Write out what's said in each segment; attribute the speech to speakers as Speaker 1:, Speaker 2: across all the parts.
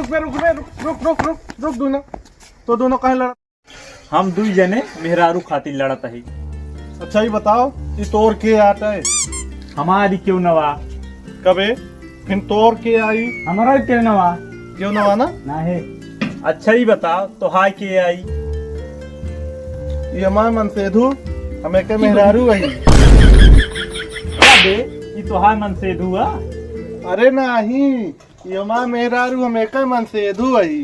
Speaker 1: रुक दोनों तो दोनों कहे लड़ा।
Speaker 2: हम दुई जने मेहरारू खातिर लड़त है।
Speaker 1: अच्छा ही बताओ ये तोर के आता है
Speaker 2: हमारी क्यों नवा
Speaker 1: कबे फिर तोर के आई
Speaker 2: हमारा क्यों नवा
Speaker 1: क्यों नवा ना
Speaker 2: ना है। अच्छा ही बताओ तो हाय के आई
Speaker 1: ये हमारे मन से धू हमें के मेहरारू वही
Speaker 2: बे ये तो हाय मन से दुआ।
Speaker 1: अरे नहीं ये हमारे मेहरारू हमें के मन से धू वही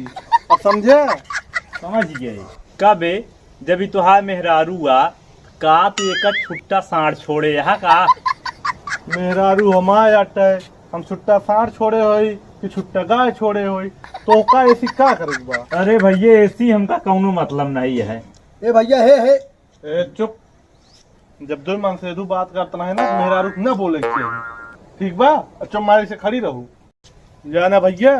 Speaker 1: अब समझे।
Speaker 2: समझ गए कबे जब ये तो हाय मेहरारू आ का तो एक छुट्टा साढ़ छोड़े यहाँ का
Speaker 1: मेहरारू हमारे आटा है हम छुट्टा साढ़ छोड़े होई कि छुट्टा गाय छोड़े होई तो का ऐसी क्या करे बा।
Speaker 2: अरे भैया ऐसी हमका कौनो मतलब नहीं है।
Speaker 3: ए भैया है
Speaker 1: ए चुप जब दो मन से बात करता है ना तो मेहरारू न बोले के चाहिए ठीक बा। अच्छा मारी से खड़ी रहू जाना भैया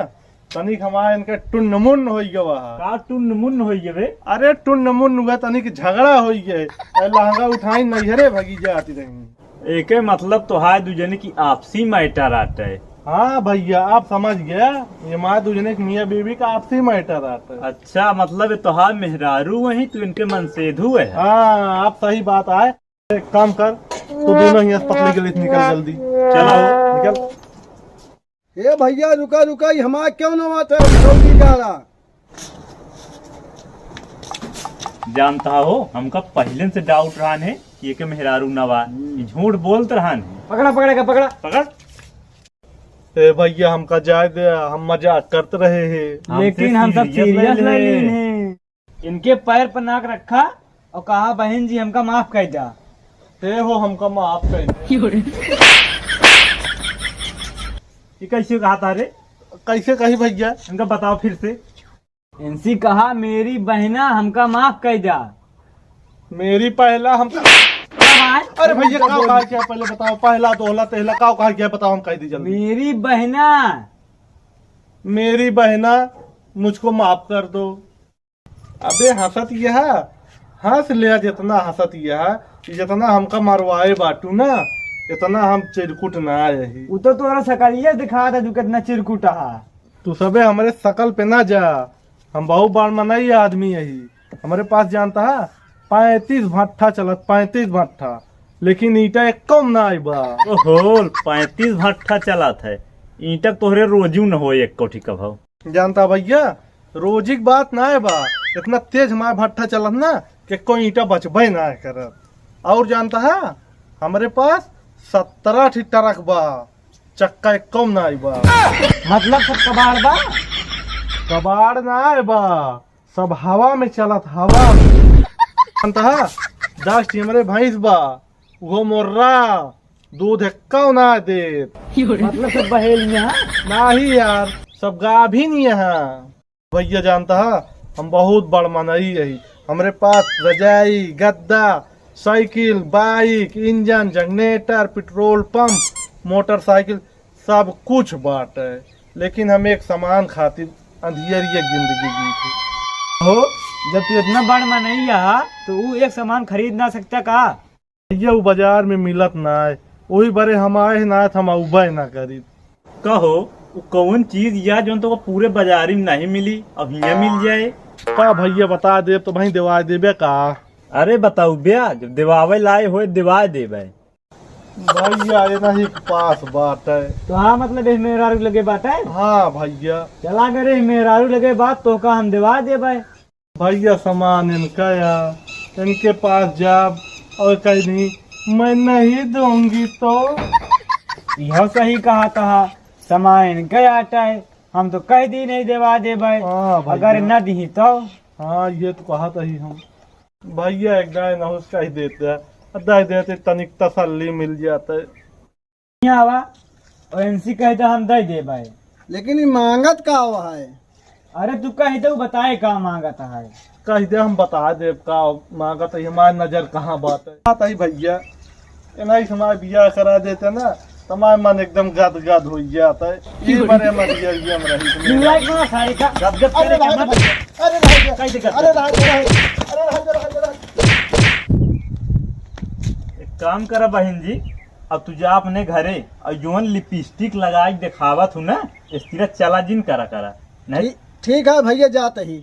Speaker 1: तनिक हमारे इनके टुन्न मुन्न हो गया वहाँ
Speaker 2: का टुन्न मुन्न हो गए।
Speaker 1: अरे टुन्न मुन्न हुआ तनिक झगड़ा हो गया लहंगा उठाई नैहरे भगी जाती रही।
Speaker 2: एक मतलब तो हाय दूजने की आपसी मैटर आता है।
Speaker 1: हाँ भैया आप समझ गया ये माँ दूजने की मियाँ बीवी का आपसी मैटर आता है।
Speaker 2: अच्छा मतलब ये तो हाय मेहरारू वही तो इनके मन से धु है।
Speaker 1: हाँ आप सही बात आए एक काम कर तो दोनों ही पतले के लिए निकल जल्दी
Speaker 2: चलो
Speaker 1: निकल।
Speaker 3: ए भैया रुका रुका ये हमारा क्यों न आता है जल्दी जा रहा।
Speaker 2: जानता हो हमका पहले से डाउट रहा है कि एक मेहरारू नवा झूठ बोलते रहा है।
Speaker 3: पकड़ा पकड़ेगा पकड़ा
Speaker 2: पकड़
Speaker 1: ए भैया हमका जाए दे हम मजाक करते रहे हैं
Speaker 4: लेकिन हम सब सीरियस
Speaker 2: ले
Speaker 4: हैं। इनके पैर पर नाक रखा और कहा बहन जी हमका माफ कर जा।
Speaker 1: ते हो हमका माफ कर दे।
Speaker 2: ये कैसे कहा था रे
Speaker 1: कैसे कही भैया
Speaker 2: इनका बताओ फिर से।
Speaker 4: इनसी कहा मेरी बहना हमका माफ कर जा।
Speaker 1: मेरी पहला हमका अरे भैया का कहा क्या पहले बताओ पहला दोहला तेहला का कहा क्या बताओ हम कह दी जल्दी।
Speaker 4: मेरी बहना
Speaker 1: मेरी बहना मुझको माफ कर दो। अबे हंसत यह हंस लिया जितना हंसत यह जितना हमका मरवाए बाटू ना इतना हम चिरकुट ना आए ही।
Speaker 4: वो तो तोरा सकलिया दिखा था तू कितना चिरकुटा।
Speaker 1: तू सबे हमारे शकल पे ना जा हम बहुत बार मनाई आदमी यही हमारे पास जानता है 35 भट्ठा चलत 35 भट्ठा लेकिन ईटा एक कम ना आई बा।
Speaker 2: ओहो 35 भट्ठा चला था ईटक तोहरे रोजू न हो एक कोठी का भाव।
Speaker 1: जानता भैया रोजी की बात ना है बा इतना तेज हमारा भट्ठा चलत ना कि कोई ईटा बचबे ना करत। और जानता है हमारे पास 17 ट्रक बा चक्का एक कम ना आई बा।
Speaker 4: मतलब सब कबाड़ बा।
Speaker 1: कबाड़ ना आए बा सब हवा में चलत हवा में। जानता है 10 टीमरे भैंस बा वो मोर्रा दूध एक्का ना दे।
Speaker 4: मतलब सब बहेलियां
Speaker 1: नहीं यार सब गाभिन यहाँ। भैया जानता है हम बहुत बड़ मनई रही हमारे पास रजाई गद्दा cycle bike engine generator petrol pump motorcycle सब कुछ बाट है लेकिन हम एक सामान खातिर अंधियरिया जिंदगी जी थी।
Speaker 4: हो जब तू इतना बड़ मनैया तो वो एक सामान खरीद ना सकता का।
Speaker 1: भैया वो बाजार में मिलत ना है वही बड़े हम आए ना हम उबे ना करी।
Speaker 2: कहो वो कौन चीज या जो तो पूरे बाजारी में नहीं मिली अब यहाँ मिल जाए।
Speaker 1: का भैया बता दे तो भाई दिवा देबे का।
Speaker 2: अरे बताऊ ब्या जब दिवावे लाए हो दिवा देवे।
Speaker 1: भैया ये नहीं पास बात है।
Speaker 4: तो हाँ मतलब इस मेहरारू लगे बात है।
Speaker 1: हाँ भैया
Speaker 4: चला करे मेहरारू लगे बात तो का हम दिवा दे भाई।
Speaker 1: भैया सामान इनका या इनके पास जाब और कहीं नहीं मैं नहीं दूंगी तो।
Speaker 4: यह सही कहा था सामान गया आटा है हम तो कह दी नहीं देवा दे भाई।
Speaker 1: हाँ भैया।
Speaker 4: अगर न दी तो
Speaker 1: हाँ ये तो कहा था ही हम भैया एक गाय ना उसका ही देते हैं दे देते तनिक तसल्ली मिल जाता है।
Speaker 4: यहाँ आवा और इनसी कहे तो हम दे दे भाई।
Speaker 3: लेकिन ये मांगत का हुआ है।
Speaker 4: अरे तू कहे तो बताए का मांगता है।
Speaker 1: कह दे हम बता दे का मांगत है हमारी नजर कहाँ बात है। बात है भैया नहीं हमारे बिया करा देते ना तुम्हारा मन एकदम गद गद हो जाता है। ये बड़े मरिया में रही
Speaker 4: लाइक ना सारी का गप गप
Speaker 3: अरे
Speaker 4: करे करना
Speaker 3: अरे
Speaker 4: कैसे
Speaker 3: अरे
Speaker 2: एक काम करा बहन जी अब तू जा अपने घरे और जोन लिपस्टिक लगा दिखावत हूँ ना इस तरह चला जिन करा करा नहीं
Speaker 3: ठीक है भैया जाते ही।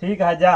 Speaker 2: ठीक है जा।